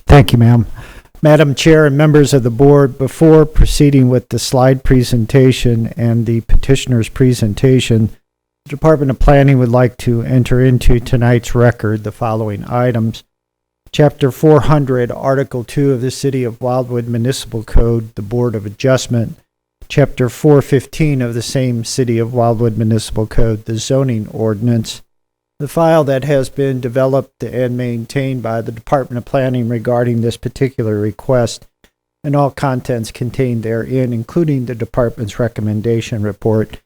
Thank you, ma'am. Madam Chair and members of the board, before proceeding with the slide presentation and the petitioner's presentation, the Department of Planning would like to enter into tonight's record the following items. Chapter 400, Article 2 of the City of Wildwood Municipal Code, the Board of Adjustment. Chapter 415 of the same City of Wildwood Municipal Code, the Zoning Ordinance. The file that has been developed and maintained by the Department of Planning regarding this particular request, and all contents contained therein, including the department's recommendation report,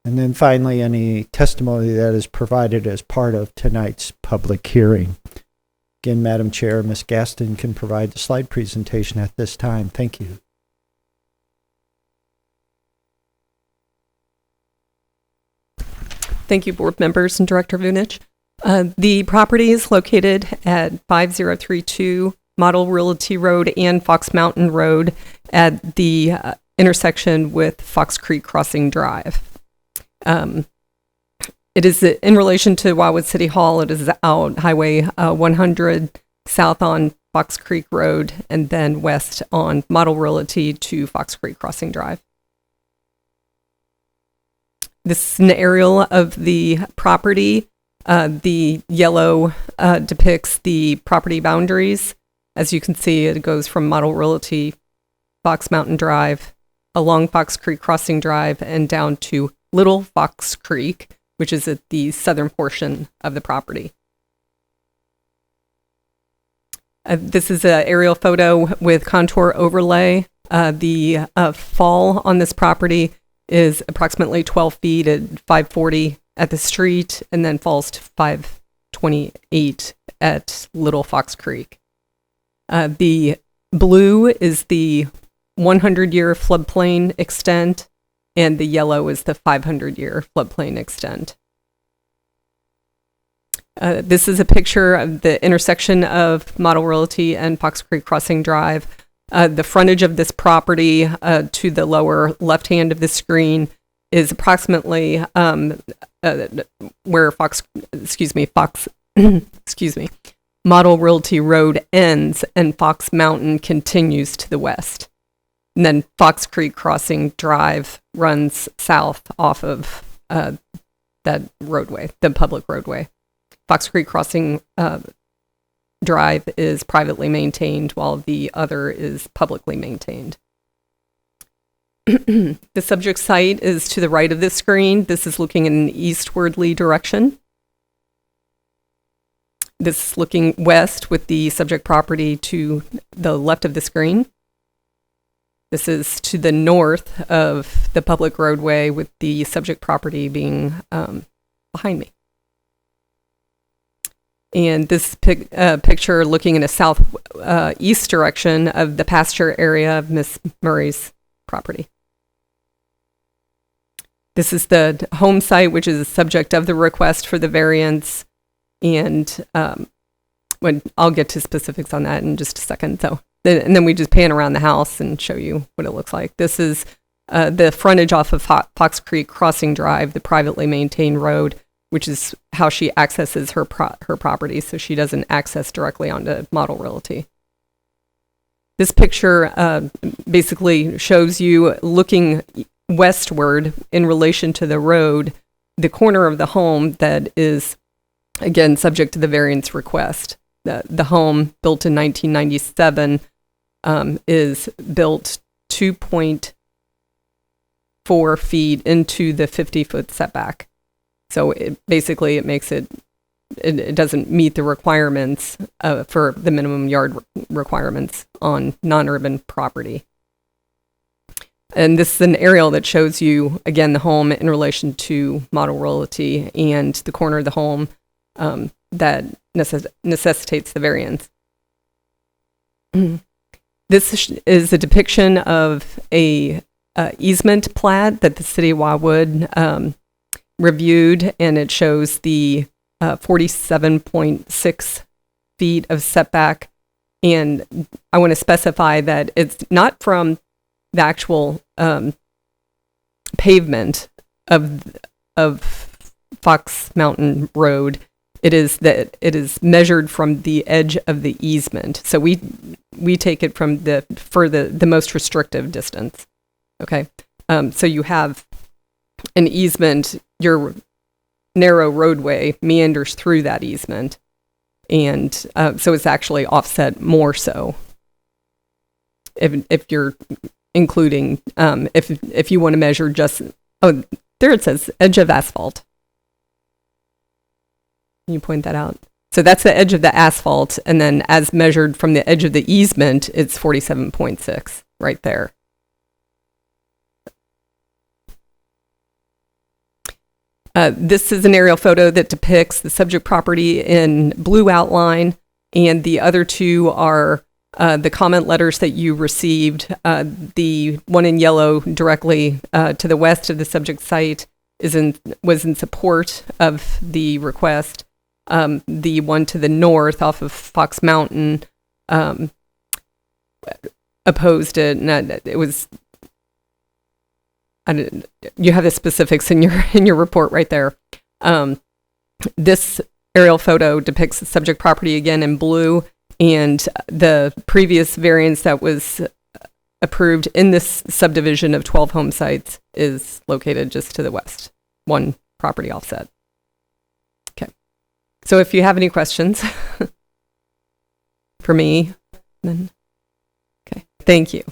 and then finally any testimony that is provided as part of tonight's public hearing. Again, Madam Chair, Ms. Gaston can provide the slide presentation at this time. Thank you. Thank you, board members and Director Vunich. The property is located at 5032 Model Realty Road and Fox Mountain Road at the intersection with Fox Creek Crossing Drive. It is in relation to Wildwood City Hall. It is out Highway 100 south on Fox Creek Road and then west on Model Realty to Fox Creek Crossing Drive. This is an aerial of the property. The yellow depicts the property boundaries. As you can see, it goes from Model Realty, Fox Mountain Drive, along Fox Creek Crossing Drive, and down to Little Fox Creek, which is at the southern portion of the property. This is an aerial photo with contour overlay. The fall on this property is approximately 12 feet at 540 at the street, and then falls to 528 at Little Fox Creek. The blue is the 100-year floodplain extent, and the yellow is the 500-year floodplain extent. This is a picture of the intersection of Model Realty and Fox Creek Crossing Drive. The frontage of this property to the lower left hand of the screen is approximately where Model Realty Road ends and Fox Mountain continues to the west. And then Fox Creek Crossing Drive runs south off of that roadway, the public roadway. Fox Creek Crossing Drive is privately maintained while the other is publicly maintained. The subject site is to the right of this screen. This is looking in an eastwardly direction. This is looking west with the subject property to the left of the screen. This is to the north of the public roadway with the subject property being behind me. And this picture looking in a southeast direction of the pasture area of Miss Murray's property. This is the home site, which is the subject of the request for the variance. And when I'll get to specifics on that in just a second. And then we just pan around the house and show you what it looks like. This is the frontage off of Fox Creek Crossing Drive, the privately maintained road, which is how she accesses her property, so she doesn't access directly onto Model Realty. This picture basically shows you looking westward in relation to the road, the corner of the home that is, again, subject to the variance request. The home, built in 1997, is built 2.4 feet into the 50-foot setback. So it makes it doesn't meet the requirements for the minimum yard requirements on non-urban property. And this is an aerial that shows you, again, the home in relation to Model Realty and the corner of the home that necessitates the variance. This is a depiction of a easement plat that the City of Wildwood reviewed, and it shows the 47.6 feet of setback. And I want to specify that it's not from the actual pavement of Fox Mountain Road. It is that it is measured from the edge of the easement. So we we take it from the most restrictive distance. Okay. So you have an easement, your narrow roadway meanders through that easement. And so it's actually offset more so. If you're including, if you want to measure just, oh, there it says edge of asphalt. Can you point that out? So that's the edge of the asphalt, and then as measured from the edge of the easement, it's 47.6 right there. This is an aerial photo that depicts the subject property in blue outline, and the other two are the comment letters that you received. The one in yellow directly to the west of the subject site was in support of the request. The one to the north off of Fox Mountain opposed it, and it was. You have the specifics in your report right there. This aerial photo depicts the subject property again in blue, and the previous variance that was approved in this subdivision of 12 home sites is located just to the west, one property offset. Okay. So if you have any questions for me, then okay. Thank you.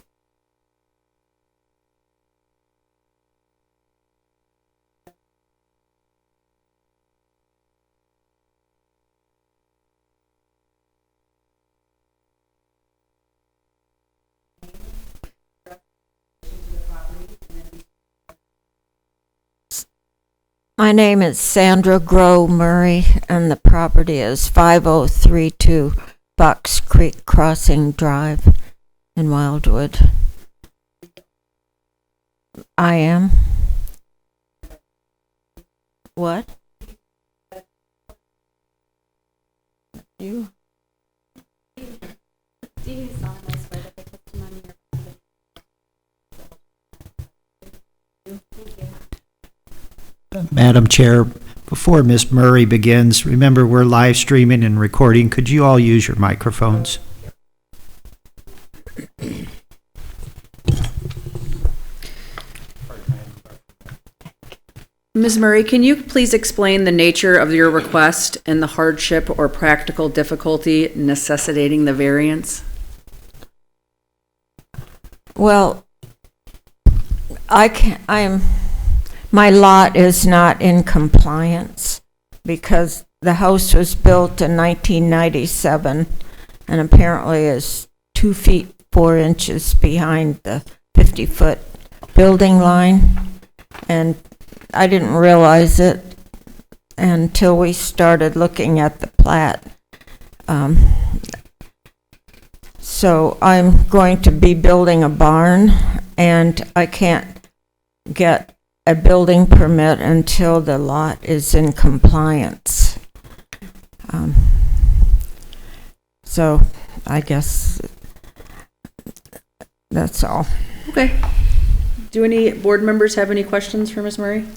My name is Sandra Grow Murray, and the property is 5032 Bucks Creek Crossing Drive in Wildwood. I am. What? You? Madam Chair, before Ms. Murray begins, remember we're live streaming and recording. Could you all use your microphones? Ms. Murray, can you please explain the nature of your request and the hardship or practical difficulty necessitating the variance? Well, my lot is not in compliance because the house was built in 1997 and apparently is 2 feet 4 inches behind the 50-foot building line, and I didn't realize it until we started looking at the plat. So I'm going to be building a barn, and I can't get a building permit until the lot is in compliance. So I guess that's all. Okay. Do any board members have any questions for Ms. Murray?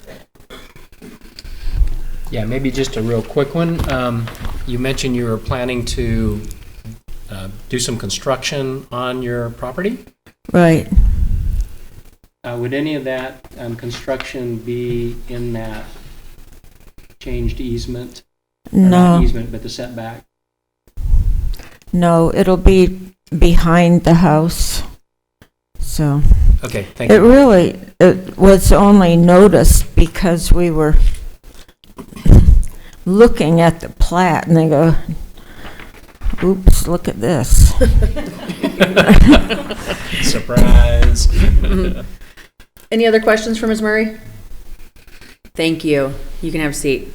Yeah, maybe just a real quick one. You mentioned you were planning to do some construction on your property. Right. Would any of that construction be in that changed easement? No. Not easement, but the setback? No, it'll be behind the house. So Okay, thank you. It was only noticed because we were looking at the plat and they go, oops, look at this. Surprise. Any other questions for Ms. Murray? Thank you. You can have a seat.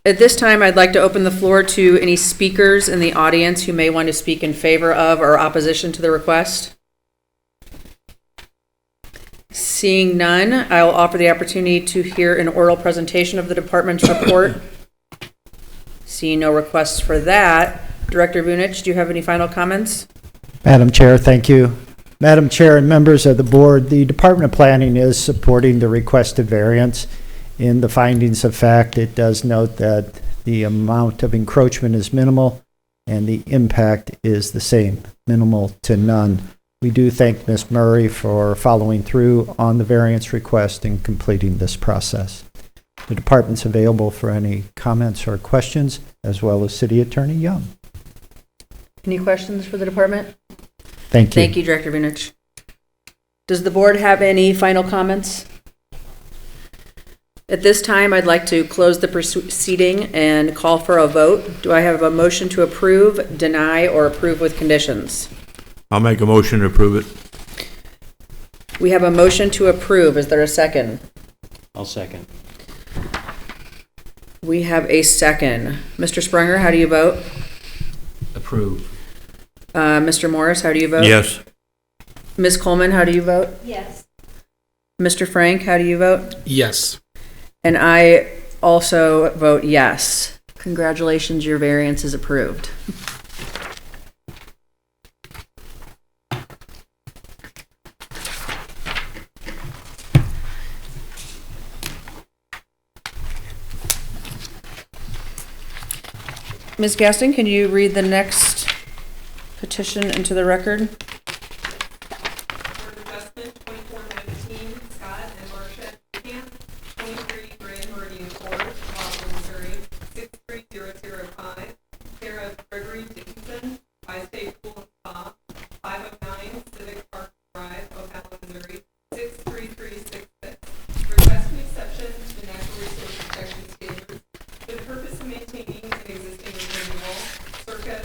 At this time, I'd like to open the floor to any speakers in the audience who may want to speak in favor of or opposition to the request. Seeing none, I will offer the opportunity to hear an oral presentation of the department's report. Seeing no requests for that, Director Vunich, do you have any final comments? Madam Chair, thank you. Madam Chair and members of the board, the Department of Planning is supporting the requested variance. In the findings of fact, it does note that the amount of encroachment is minimal and the impact is the same, minimal to none. We do thank Ms. Murray for following through on the variance request and completing this process. The department's available for any comments or questions, as well as City Attorney Young. Any questions for the department? Thank you. Thank you, Director Vunich. Does the board have any final comments? At this time, I'd like to close the proceeding and call for a vote. Do I have a motion to approve, deny, or approve with conditions? I'll make a motion to approve it. We have a motion to approve. Is there a second? I'll second. We have a second. Mr. Sprunger, how do you vote? Approve. Mr. Morris, how do you vote? Yes. Ms. Coleman, how do you vote? Yes. Mr. Frank, how do you vote? Yes. And I also vote yes. Congratulations, your variance is approved. Ms. Gaston, can you read the next petition into the record? For adjustment 2419, Scott and Marcia Camp, 23 Grand Meridian Court, Wildwood, Missouri, 63005, care of Gregory Dickinson, Bi-State Pool and Spa, 509 Civic Park Drive, Ocala, Missouri, 63366. Request an exception to the Natural Resource Protection Standards for the purpose of maintaining an existing retaining wall circa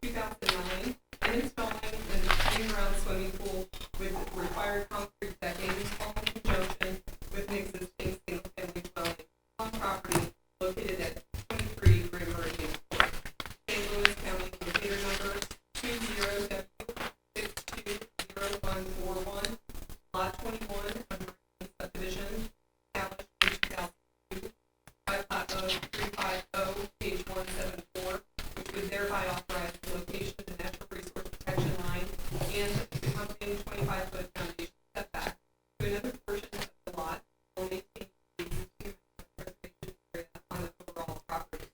2009 and installing an in-ground swimming pool with required concrete decking, all in conjunction with an existing single-family dwelling on property located at 23 Grand Meridian Court, St. Louis County, locator number 20W620141, Lot 21 of Meridian Subdivision, established in 2002, by Plat O 350, page 174, which would thereby authorize the location of the natural resource protection line and the accompanying 25-foot foundation setback to another portion of the lot or maintain the existing preservation area on the overall property.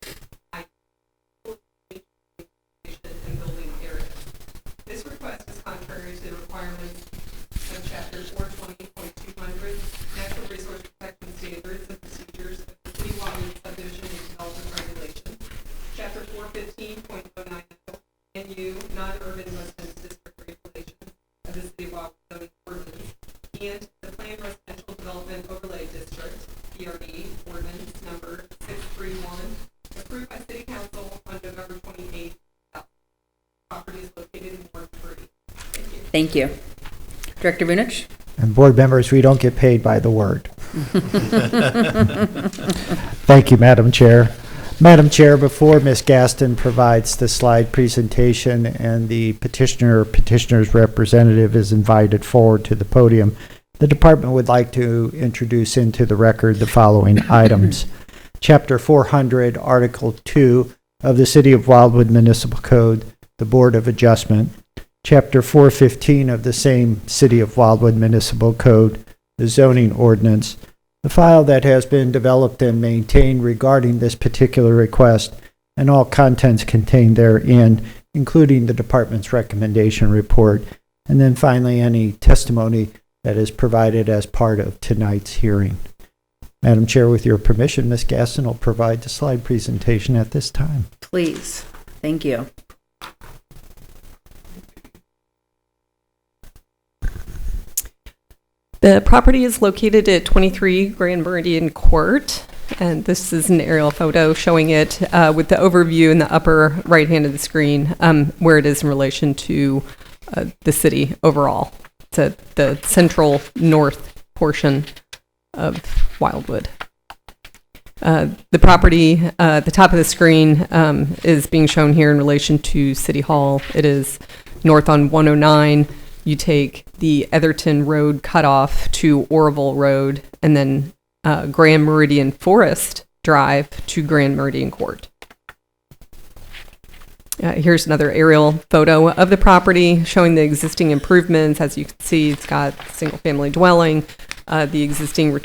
And building area. This request is contrary to the requirements of Chapter 420.200 Natural Resource Protection Standards and Procedures of the City Wildwood Subdivision and Development Regulations, Chapter 415.09 NU Non-Urban Residence District Regulations of the City of Wildwood Zoning Ordinance, and the Planned Residential Development Overlay District (PRD) Ordinance Number 631, approved by City Council on November 28th. Property is located in Ward 3. Thank you. Thank you. Director Vunich? And board members, we don't get paid by the word. Thank you, Madam Chair. Madam Chair, before Ms. Gaston provides the slide presentation and the petitioner's representative is invited forward to the podium, the department would like to introduce into the record the following items. Chapter 400, Article 2 of the City of Wildwood Municipal Code, the Board of Adjustment. Chapter 415 of the same City of Wildwood Municipal Code, the zoning ordinance. The file that has been developed and maintained regarding this particular request and all contents contained therein, including the department's recommendation report, and then finally any testimony that is provided as part of tonight's hearing. Madam Chair, with your permission, Ms. Gaston will provide the slide presentation at this time. Please. Thank you. The property is located at 23 Grand Meridian Court, and this is an aerial photo showing it with the overview in the upper right hand of the screen, where it is in relation to the city overall, to the central north portion of Wildwood. The property at the top of the screen is being shown here in relation to City Hall. It is north on 109. You take the Etherton Road cutoff to Oroville Road, and then Grand Meridian Forest Drive to Grand Meridian Court. Here's another aerial photo of the property showing the existing improvements. As you can see, it's got single-family dwelling, the existing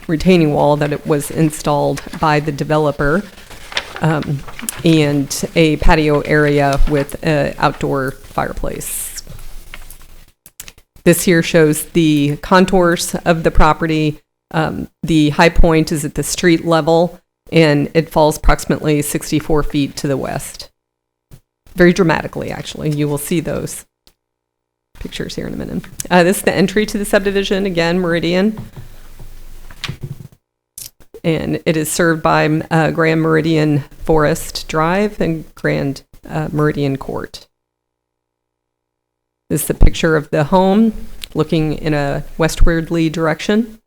retaining wall that it was installed by the developer. and a patio area with an outdoor fireplace. This here shows the contours of the property. The high point is at the street level, and it falls approximately 64 feet to the west. Very dramatically, actually. You will see those pictures here in a minute. This is the entry to the subdivision, again, Meridian. And it is served by Grand Meridian Forest Drive and Grand Meridian Court. This is a picture of the home looking in a westwardly direction.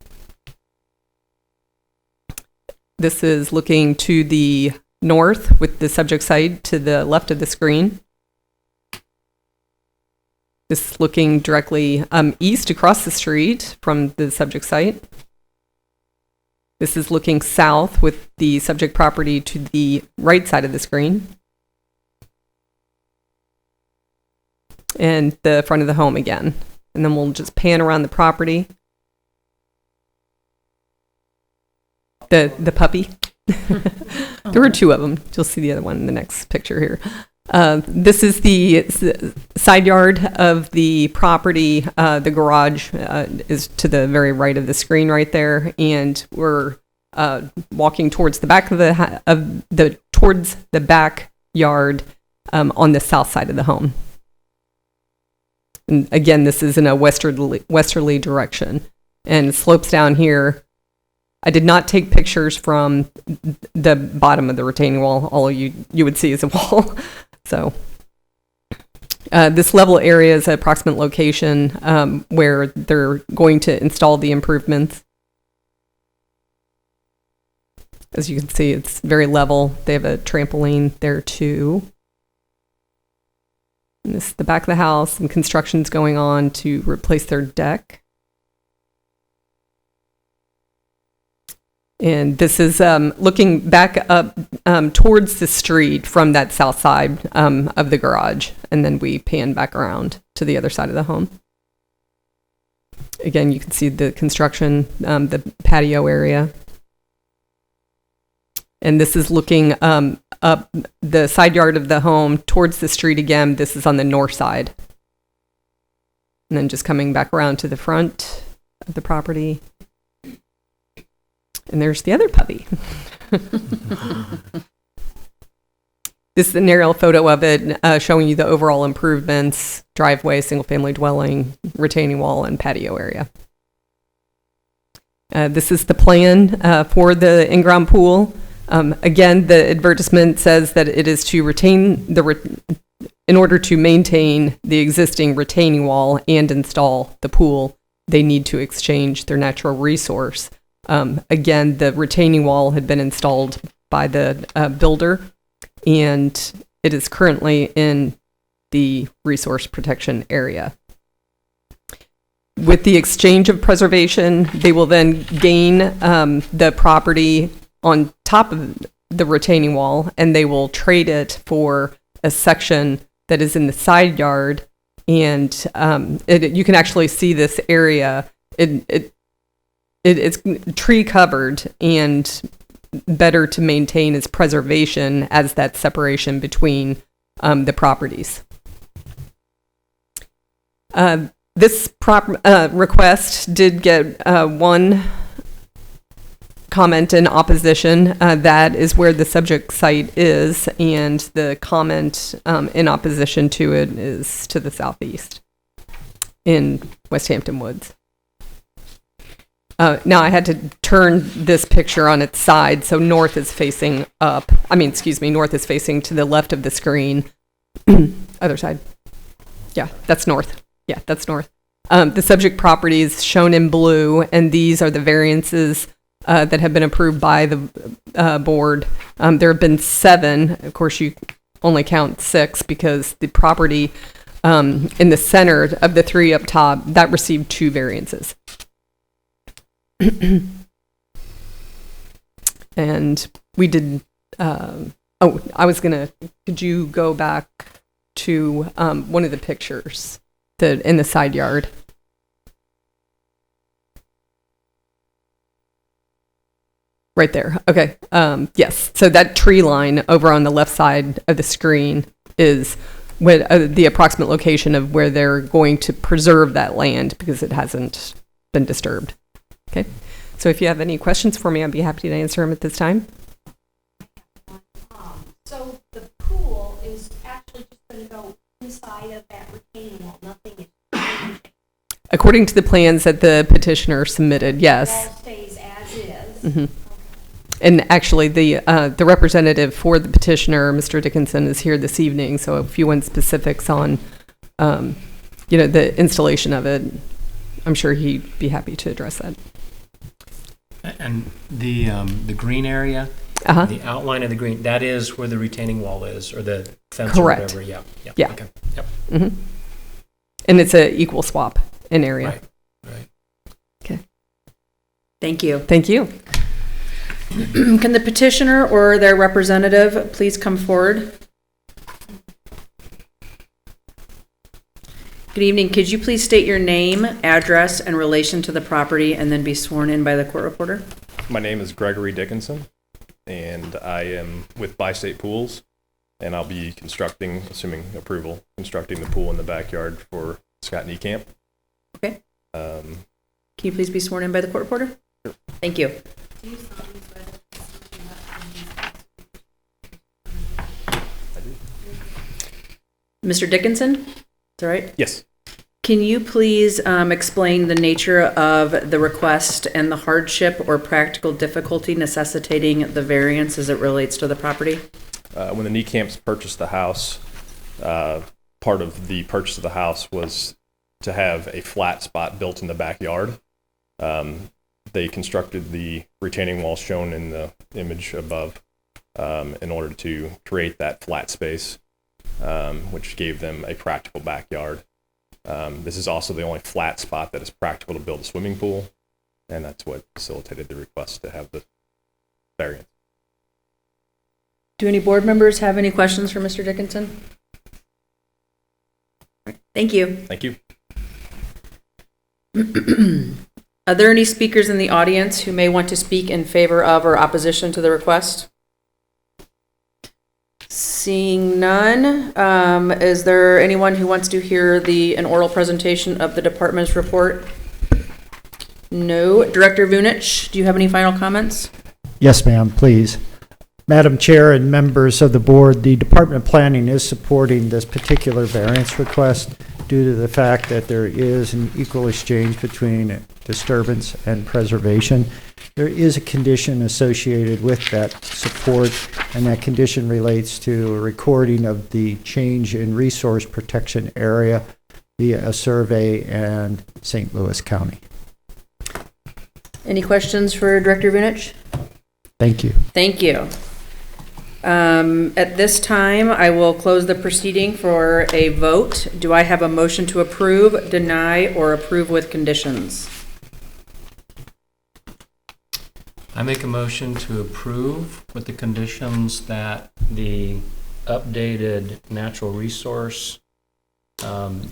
This is looking to the north with the subject site to the left of the screen. This is looking directly east across the street from the subject site. This is looking south with the subject property to the right side of the screen. And the front of the home again. And then we'll just pan around the property. The puppy. There were two of them. You'll see the other one in the next picture here. This is the side yard of the property. The garage is to the very right of the screen right there, and we're walking towards the back of towards the backyard on the south side of the home. And again, this is in a westerly direction, and it slopes down here. I did not take pictures from the bottom of the retaining wall. All you would see is a wall. So this level area is an approximate location where they're going to install the improvements. As you can see, it's very level. They have a trampoline there too. And this is the back of the house, and construction's going on to replace their deck. And this is looking back up towards the street from that south side of the garage. And then we pan back around to the other side of the home. Again, you can see the construction, the patio area. And this is looking up the side yard of the home towards the street again. This is on the north side. And then just coming back around to the front of the property. And there's the other puppy. This is an aerial photo of it showing you the overall improvements, driveway, single-family dwelling, retaining wall, and patio area. This is the plan for the in-ground pool. Again, the advertisement says that it is to retain in order to maintain the existing retaining wall and install the pool, they need to exchange their natural resource. Again, the retaining wall had been installed by the builder, and it is currently in the resource protection area. With the exchange of preservation, they will then gain the property on top of the retaining wall, and they will trade it for a section that is in the side yard. And you can actually see this area. It's tree covered and better to maintain its preservation as that separation between the properties. This request did get one comment in opposition. That is where the subject site is, and the comment in opposition to it is to the southeast in West Hampton Woods. Now I had to turn this picture on its side, so north is facing up. North is facing to the left of the screen. Other side. Yeah, that's north. Yeah, that's north. The subject property is shown in blue, and these are the variances that have been approved by the board. There have been 7. Of course, you only count 6 because the property in the center of the 3 up top, that received 2 variances. And we did, could you go back to one of the pictures in the side yard? Right there. Okay. Yes. So that tree line over on the left side of the screen is the approximate location of where they're going to preserve that land because it hasn't been disturbed. Okay. So if you have any questions for me, I'd be happy to answer them at this time. So the pool is actually just going to go inside of that retaining wall. Nothing is changing. According to the plans that the petitioner submitted, It yes. all stays as is. Mhm. And actually, the representative for the petitioner, Mr. Dickinson, is here this evening. So if you want specifics on, the installation of it, I'm sure he'd be happy to address that. And the green area, Uh-huh. the outline of the green, that is where the retaining wall is, or the fence Correct. or whatever, yeah. Yeah. Okay, yep, hmm And it's an equal swap in area. right. Thank you. Thank you. Can the petitioner or their representative please come forward? Good evening. Could you please state your name, address, and relation to the property, and then be sworn in by the court reporter? My name is Gregory Dickinson, and I am with Bi-State Pools, and I'll be constructing, assuming approval, constructing the pool in the backyard for Scott Niekamp. Okay. Can you please be sworn in by the court reporter? Sure. Thank you. Mr. Dickinson, is that right? Yes. Can you please explain the nature of the request and the hardship or practical difficulty necessitating the variance as it relates to the property? When the Niekamps purchased the house, part of the purchase of the house was to have a flat spot built in the backyard. They constructed the retaining wall shown in the image above in order to create that flat space, which gave them a practical backyard. This is also the only flat spot that is practical to build a swimming pool, and that's what facilitated the request to have the variance. Do any board members have any questions for Mr. Dickinson? Thank you. Thank you. Are there any speakers in the audience who may want to speak in favor of or opposition to the request? Seeing none, is there anyone who wants to hear an oral presentation of the department's report? No. Director Vunich, do you have any final comments? Yes, ma'am, please. Madam Chair and members of the board, the Department of Planning is supporting this particular variance request due to the fact that there is an equal exchange between disturbance and preservation. There is a condition associated with that support, and that condition relates to a recording of the change in resource protection area via a survey and St. Louis County. Any questions for Director Vunich? Thank you. Thank you. At this time, I will close the proceeding for a vote. Do I have a motion to approve, deny, or approve with conditions? I make a motion to approve with the conditions that the updated natural resource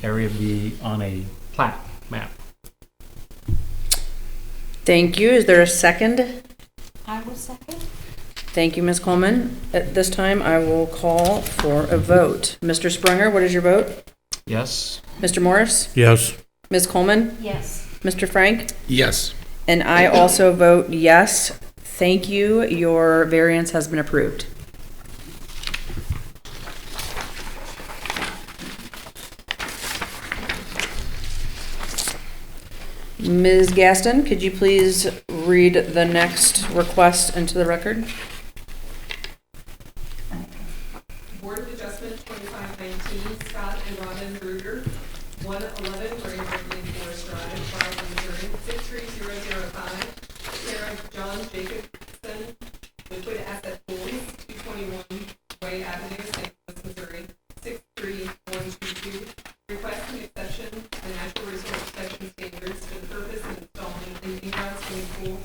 area be on a plat map. Thank you. Is there a second? I will second. Thank you, Ms. Coleman. At this time, I will call for a vote. Mr. Sprunger, what is your vote? Yes? Mr. Morris? Yes. Ms. Coleman? Yes. Mr. Frank? Yes. And I also vote yes. Thank you. Your variance has been approved. Ms. Gaston, could you please read the next request into the record? Board of Adjustment 2519, Scott and Robin Bruder, 111 Grand Meridian Forest Drive, Fargo, Missouri, 63005. Sarah John Jacobson, Liquid Asset Pools, 221 Way Avenue, St. Louis, Missouri, 63122. Request an exception to the natural resource protection standards for the purpose of installing an in-ground swimming pool,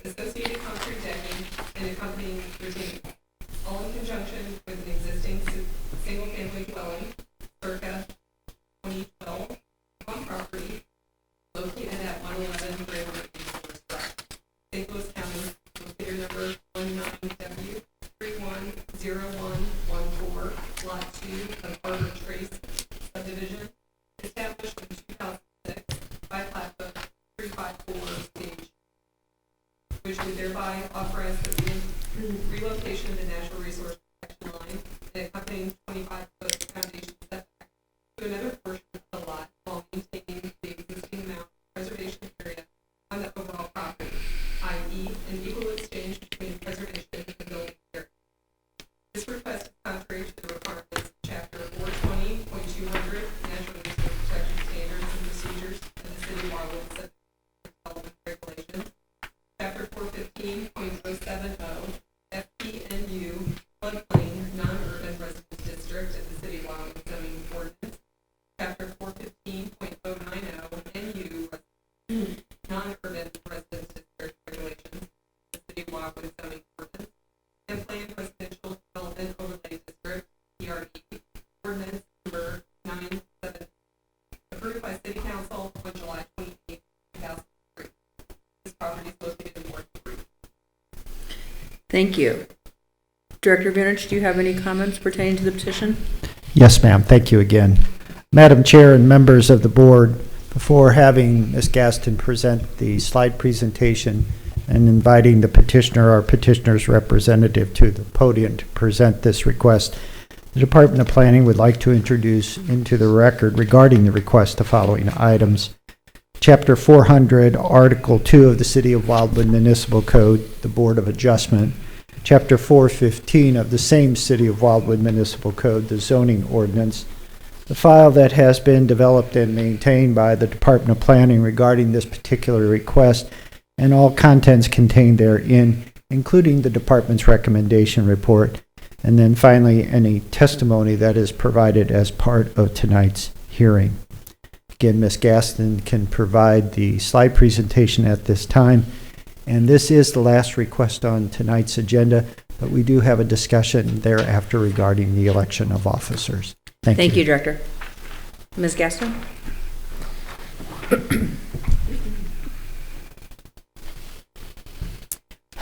associated concrete decking, and accompanying retaining wall, all in conjunction with an existing single-family dwelling, circa 2012, on property located at 111 Grand Meridian Forest Drive, St. Louis County, locator number would thereby authorize the relocation of the natural resource protection line and accompanying 25-foot foundation setback to another portion of the lot while maintaining the existing amount of preservation area on the overall property, i.e., an equal exchange between preservation and the building area. This request is contrary to the requirements of Chapter 420.200 Natural Resource Protection Standards and Procedures of the City of Wildwood Development Regulations, Chapter 415.070 FPNU Floodplain Non-Urban Residence District of the City of Wildwood Zoning Ordinance, Chapter 415.090 NU Non-Urban Residence District Regulations of the City of Wildwood Zoning Ordinance, and Planned Residential Development Overlay District PRD Ordinance number 97, approved by City Council on July 28, 2003. This property is located in Ward 3. Thank you. Director Gunich, do you have any comments pertaining to the petition? Yes, ma'am. Thank you again. Madam Chair and members of the board, before having Ms. Gaston present the slide presentation and inviting the petitioner or petitioner's representative to the podium to present this request, the Department of Planning would like to introduce into the record regarding the request the following items. Chapter 400, Article 2 of the City of Wildwood Municipal Code, the Board of Adjustment. Chapter 415 of the same City of Wildwood Municipal Code, the Zoning Ordinance. The file that has been developed and maintained by the Department of Planning regarding this particular request, and all contents contained therein, including the department's recommendation report, and then finally any testimony that is provided as part of tonight's hearing. Again, Ms. Gaston can provide the slide presentation at this time, and this is the last request on tonight's agenda, but we do have a discussion thereafter regarding the election of officers. Thank you, Director. Ms. Gaston?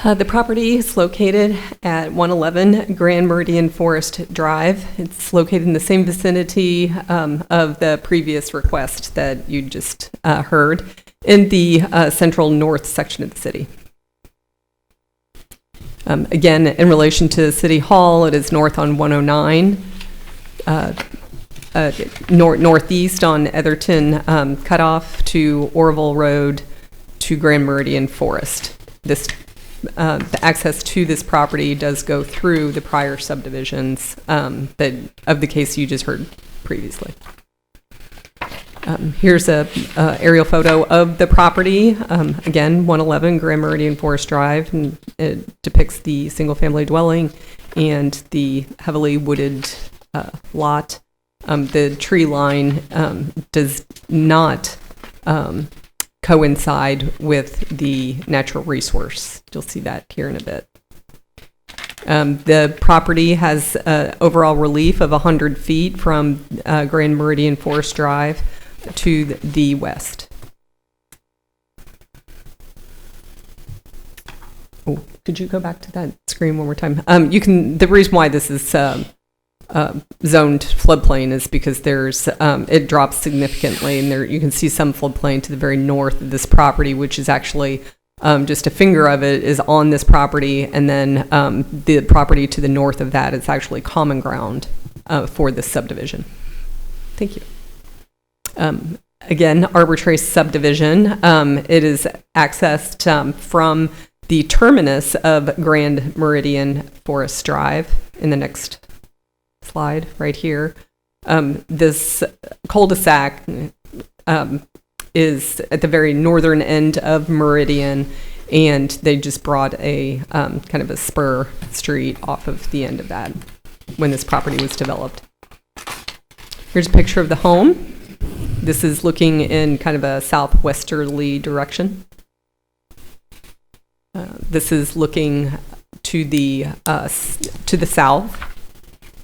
The property is located at 111 Grand Meridian Forest Drive. It's located in the same vicinity of the previous request that you just heard in the central north section of the city. Again, in relation to City Hall, it is north on 109, northeast on Etherton Cutoff to Orville Road to Grand Meridian Forest. This the access to this property does go through the prior subdivisions of the case you just heard previously. Here's a aerial photo of the property. Again, 111 Grand Meridian Forest Drive, and it depicts the single-family dwelling and the heavily wooded lot. The tree line does not coincide with the natural resource. You'll see that here in a bit. The property has overall relief of 100 feet from Grand Meridian Forest Drive to the west. Oh, could you go back to that screen one more time? You can. The reason why this is zoned floodplain is because there's it drops significantly, and there you can see some floodplain to the very north of this property, which is actually just a finger of it is on this property, and then the property to the north of that is actually common ground for this subdivision. Thank you. Again, arbitrary subdivision. It is accessed from the terminus of Grand Meridian Forest Drive in the next slide right here. This cul-de-sac is at the very northern end of Meridian, and they just brought a kind of a spur street off of the end of that when this property was developed. Here's a picture of the home. This is looking in kind of a southwesterly direction. This is looking to the south,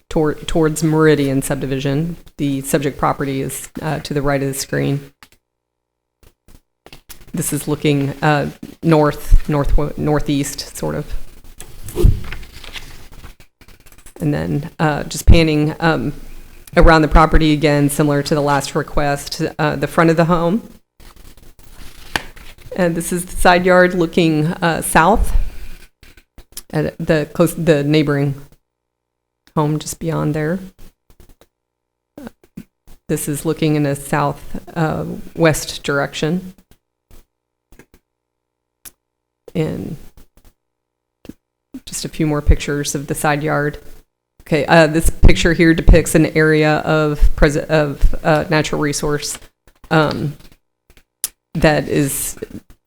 towards Meridian subdivision. The subject property is to the right of the screen. This is looking northeast, sort of. And then just panning around the property again, similar to the last request, the front of the home. And this is the side yard looking south at the neighboring home just beyond there. This is looking in a south-west direction. And just a few more pictures of the side yard. Okay, this picture here depicts an area of natural resource that is,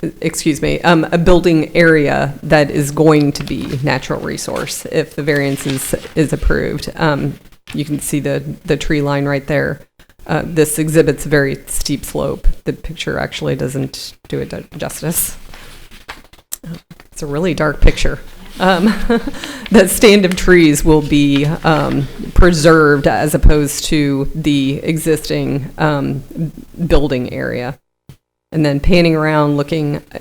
a building area that is going to be natural resource if the variance is approved. You can see the tree line right there. This exhibits a very steep slope. The picture actually doesn't do it justice. It's a really dark picture. The stand of trees will be preserved as opposed to the existing building area. And then panning around,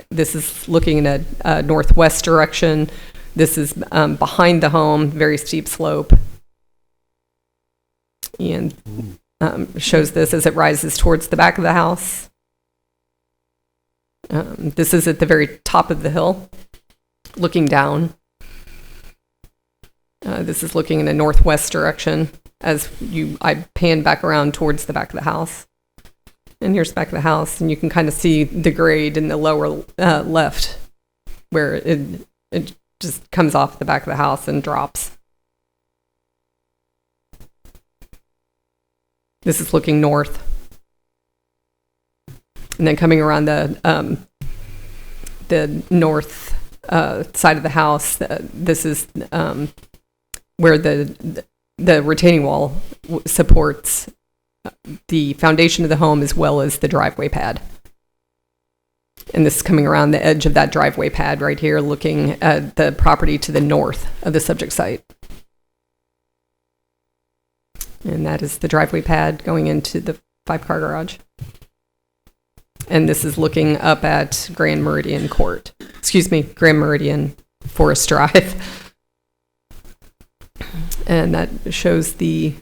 this is looking in a northwest direction. This is behind the home, very steep slope. And shows this as it rises towards the back of the house. This is at the very top of the hill, looking down. This is looking in a northwest direction as I pan back around towards the back of the house. And here's the back of the house, and you can kind of see the grade in the lower left where it just comes off the back of the house and drops. This is looking north. And then coming around the north side of the house, this is where the retaining wall supports the foundation of the home as well as the driveway pad. And this is coming around the edge of that driveway pad right here, looking at the property to the north of the subject site. And that is the driveway pad going into the 5-car garage. And this is looking up at Grand Meridian Forest Drive. And that shows the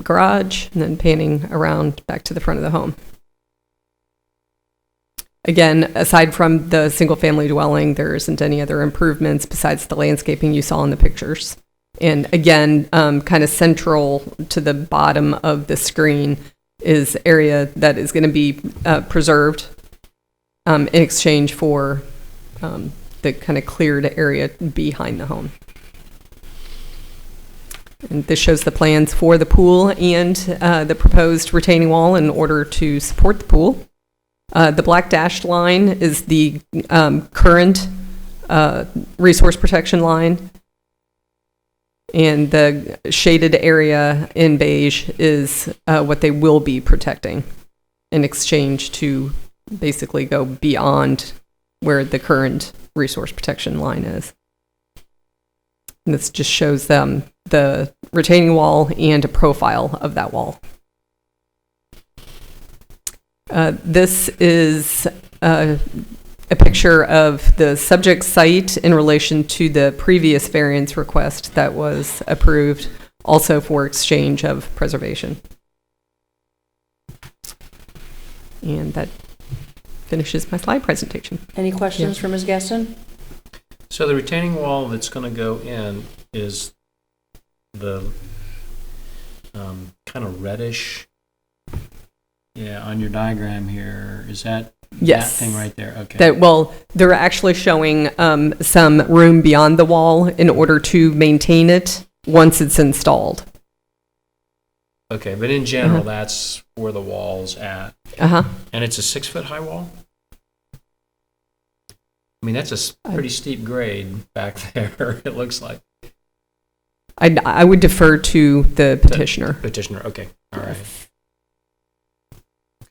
garage, and then panning around back to the front of the home. Again, aside from the single-family dwelling, there isn't any other improvements besides the landscaping you saw in the pictures. And again, kind of central to the bottom of the screen is area that is going to be preserved in exchange for the kind of cleared area behind the home. And this shows the plans for the pool and the proposed retaining wall in order to support the pool. The black dashed line is the current resource protection line. And the shaded area in beige is what they will be protecting in exchange to basically go beyond where the current resource protection line is. And this just shows them the retaining wall and a profile of that wall. This is a picture of the subject site in relation to the previous variance request that was approved, also for exchange of preservation. And that finishes my slide presentation. Any questions for Ms. Gaston? So the retaining wall that's going to go in is the kind of reddish, on your diagram here. Is that Yes. that thing right there? Okay. They're actually showing some room beyond the wall in order to maintain it once it's installed. Okay, but in general, that's where the wall's at. Uh-huh. And it's a 6-foot high wall? I mean, that's a pretty steep grade back there, it looks like. I would defer to the petitioner. Petitioner, okay. All right.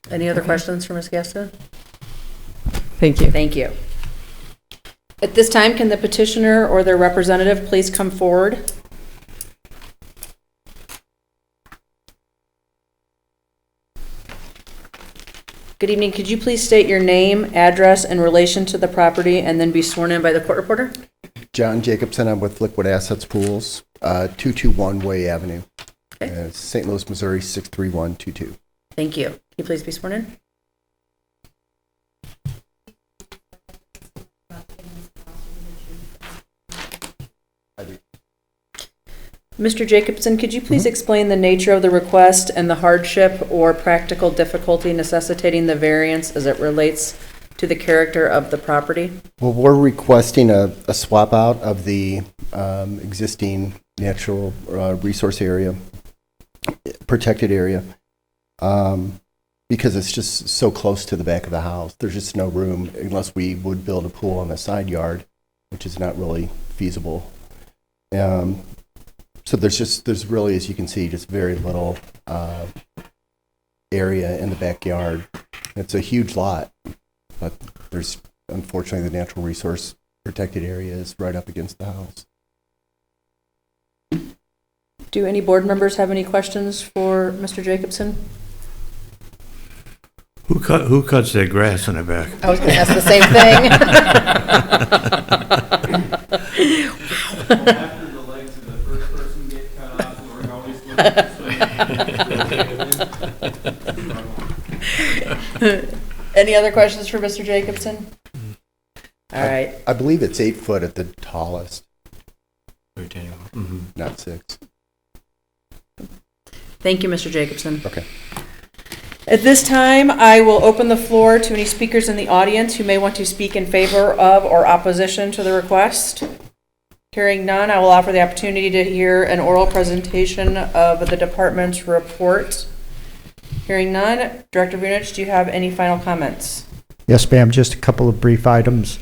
Any other questions for Ms. Gaston? Thank you. Thank you. At this time, can the petitioner or their representative please come forward? Good evening. Could you please state your name, address, and relation to the property, and then be sworn in by the court reporter? John Jacobson. I'm with Liquid Assets Pools, 221 Way Avenue, St. Louis, Missouri, 63122. Thank you. Can you please be sworn in? Mr. Jacobson, could you please explain the nature of the request and the hardship or practical difficulty necessitating the variance as it relates to the character of the property? Well, we're requesting a swap out of the existing natural resource area, protected area, because it's just so close to the back of the house. There's just no room unless we would build a pool on the side yard, which is not really feasible. So there's really, as you can see, just very little area in the backyard. It's a huge lot, but there's, unfortunately, the natural resource protected area is right up against the house. Do any board members have any questions for Mr. Jacobson? Who cuts their grass in the back? I was going to ask the same thing. After the legs of the first person get cut off, we're always looking. Any other questions for Mr. Jacobson? All right. I believe it's 8 foot at the tallest, Retaining wall. not 6. Thank you, Mr. Jacobson. Okay. At this time, I will open the floor to any speakers in the audience who may want to speak in favor of or opposition to the request. Hearing none, I will offer the opportunity to hear an oral presentation of the department's report. Hearing none, Director Vunich, do you have any final comments? Yes, ma'am. Just a couple of brief items.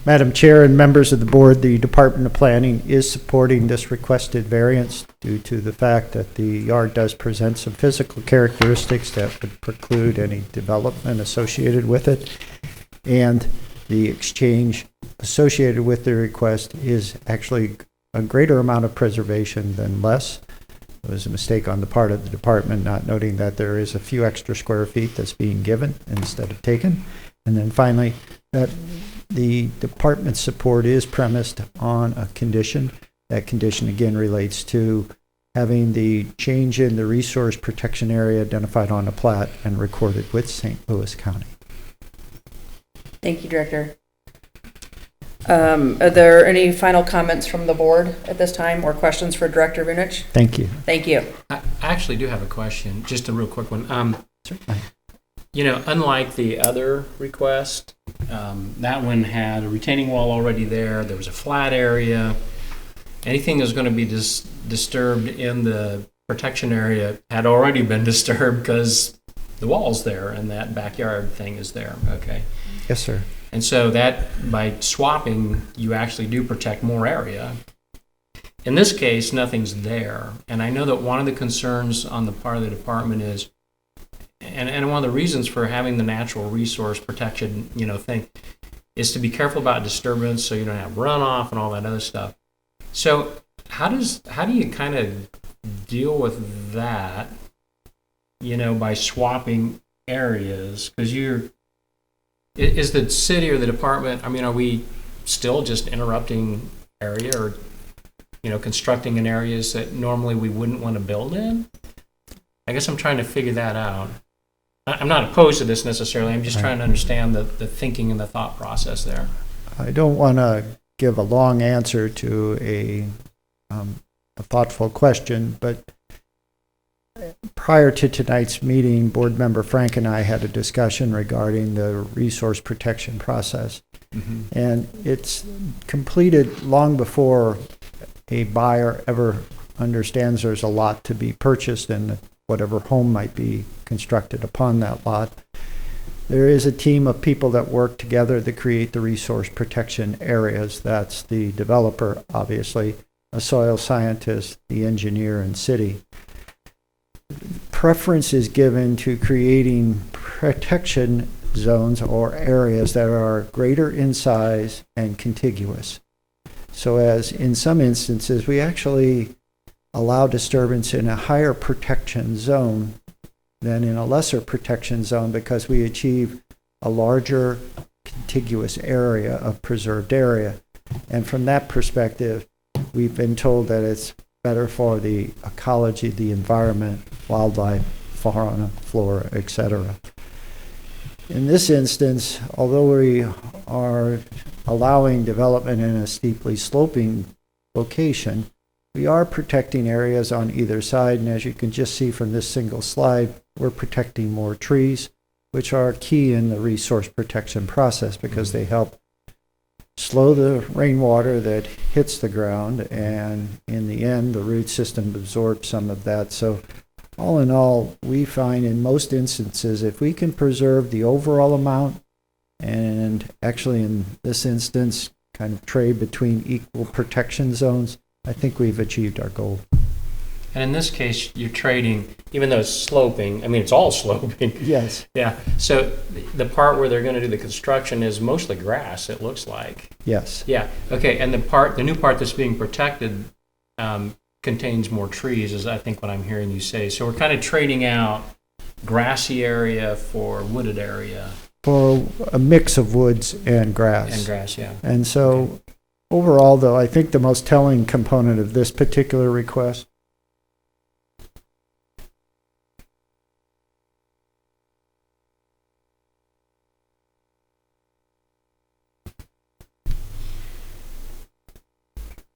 Madam Chair and members of the board, the Department of Planning is supporting this requested variance due to the fact that the yard does present some physical characteristics that would preclude any development associated with it. And the exchange associated with the request is actually a greater amount of preservation than less. It was a mistake on the part of the department not noting that there is a few extra square feet that's being given instead of taken. And then finally, that the department's support is premised on a condition. That condition again relates to having the change in the resource protection area identified on a plat and recorded with St. Louis County. Thank you, Director. Are there any final comments from the board at this time or questions for Director Vunich? Thank you. Thank you. I actually do have a question, just a real quick one. Certainly. You know, unlike the other request, that one had a retaining wall already there. There was a flat area. Anything that was going to be disturbed in the protection area had already been disturbed because the wall's there and that backyard thing is there. Okay. Yes, sir. And so that by swapping, you actually do protect more area. In this case, nothing's there. And I know that one of the concerns on the part of the department is, and one of the reasons for having the natural resource protection, thing is to be careful about disturbance so you don't have runoff and all that other stuff. So how do you kind of deal with that, by swapping areas? Because is the city or the department, are we still just interrupting area or, constructing in areas that normally we wouldn't want to build in? I guess I'm trying to figure that out. I'm not opposed to this necessarily. I'm just trying to understand the thinking and the thought process there. I don't want to give a long answer to a thoughtful question, but prior to tonight's meeting, Board Member Frank and I had a discussion regarding the resource protection process. Mm-hmm. And it's completed long before a buyer ever understands there's a lot to be purchased and whatever home might be constructed upon that lot. There is a team of people that work together to create the resource protection areas. That's the developer, obviously, a soil scientist, the engineer, and city. Preference is given to creating protection zones or areas that are greater in size and contiguous. So as in some instances, we actually allow disturbance in a higher protection zone than in a lesser protection zone because we achieve a larger contiguous area of preserved area. And from that perspective, we've been told that it's better for the ecology, the environment, wildlife, fauna, flora, etc. In this instance, although we are allowing development in a steeply sloping location, We are protecting areas on either side, and as you can just see from this single slide, we're protecting more trees, which are key in the resource protection process because they help slow the rainwater that hits the ground, and in the end, the root system absorbs some of that. So all in all, we find in most instances, if we can preserve the overall amount, and actually in this instance, kind of trade between equal protection zones, I think we've achieved our goal. And in this case, you're trading, even though it's sloping, I mean, it's all sloping. Yes. Yeah, so the part where they're gonna do the construction is mostly grass, it looks like. Yes. Yeah, okay, and the new part that's being protected contains more trees, is I think what I'm hearing you say. So we're kind of trading out grassy area for wooded area. For a mix of woods and grass. And grass, yeah. And so overall, though, I think the most telling component of this particular request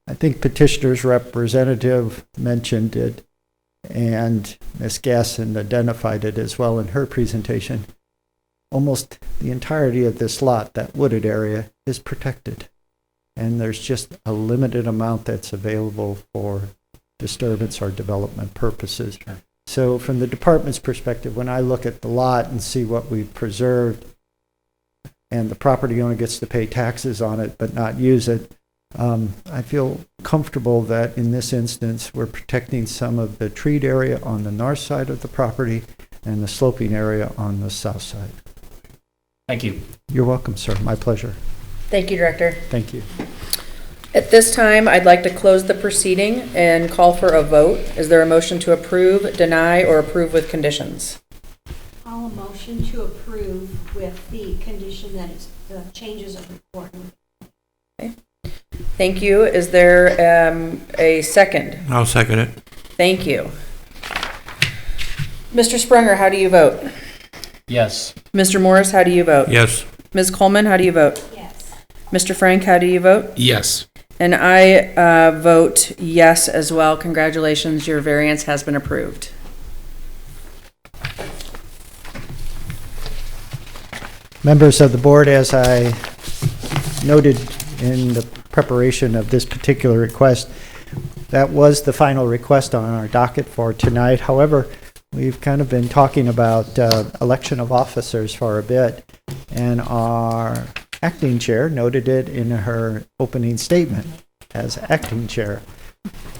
I think petitioner's representative mentioned it, and Ms. Gasson identified it as well in her presentation. Almost the entirety of this lot, that wooded area, is protected. And there's just a limited amount that's available for disturbance or development purposes. Sure. So from the department's perspective, when I look at the lot and see what we've preserved, and the property owner gets to pay taxes on it but not use it, I feel comfortable that in this instance, we're protecting some of the treed area on the north side of the property and the sloping area on the south side. Thank you. You're welcome, sir. My pleasure. Thank you, Director. Thank you. At this time, I'd like to close the proceeding and call for a vote. Is there a motion to approve, deny, or approve with conditions? I'll motion to approve with the condition that it's, the changes of reporting. Thank you. Is there a second? I'll second it. Thank you. Mr. Sprunger, how do you vote? Yes. Mr. Morris, how do you vote? Yes. Ms. Coleman, how do you vote? Yes. Mr. Frank, how do you vote? Yes. And I vote yes as well. Congratulations, your variance has been approved. Members of the board, as I noted in the preparation of this particular request, that was the final request on our docket for tonight. However, we've kind of been talking about election of officers for a bit, and our acting chair noted it in her opening statement as acting chair.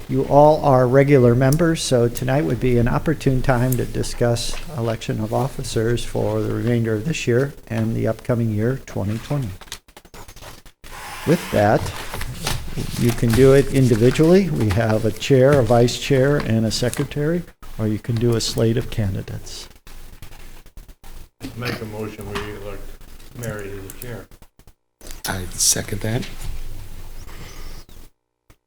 You all are regular members, so tonight would be an opportune time to discuss election of officers for the remainder of this year and the upcoming year, 2020. With that, you can do it individually. We have a chair, a vice chair, and a secretary, or you can do a slate of candidates. Make a motion, we elect Mary to the chair. I second that.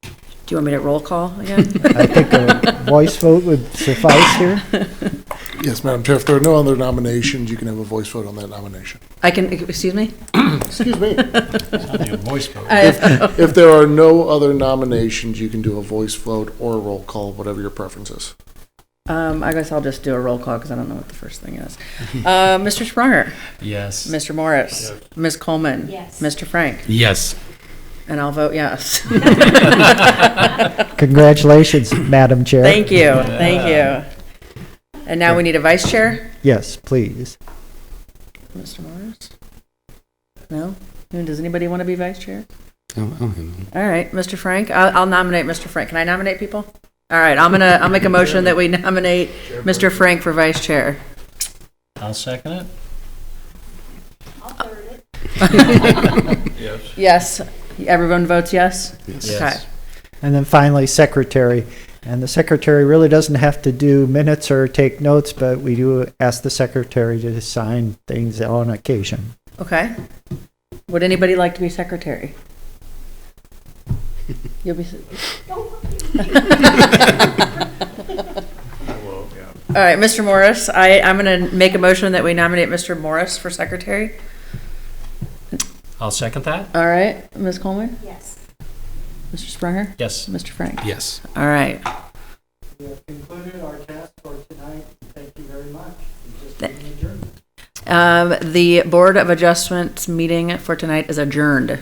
Do you want me to roll call again? I think a voice vote would suffice here. Yes, Madam Chair, if there are no other nominations, you can have a voice vote on that nomination. I can, excuse me? Excuse me. Sounding a voice vote. If there are no other nominations, you can do a voice vote or a roll call, whatever your preference is. I guess I'll just do a roll call because I don't know what the first thing is. Mr. Sprunger, Yes. Mr. Morris, Yes. Ms. Coleman, Yes. Mr. Frank, Yes. and I'll vote yes. Congratulations, Madam Chair. Thank you, thank you. And now we need a vice chair? Yes, please. Mr. Morris? No? Does anybody want to be vice chair? Oh, All right, Mr. Frank, I'll nominate Mr. Frank. Can I nominate people? All right, I'll make a motion that we nominate Mr. Frank for vice chair. I'll second it. I'll third it. Yes. Yes, everyone votes yes? Yes. Okay. And then finally, secretary. And the secretary really doesn't have to do minutes or take notes, but we do ask the secretary to sign things on occasion. Okay. Would anybody like to be secretary? You'll be. Don't Well, yeah. All right, Mr. Morris, I'm going to make a motion that we nominate Mr. Morris for secretary. I'll second that. All right, Ms. Coleman, Yes. Mr. Sprunger? Yes. Mr. Frank? Yes. All right. We have concluded our task for tonight. Thank you very much. Th- The Board of Adjustments meeting for tonight is adjourned.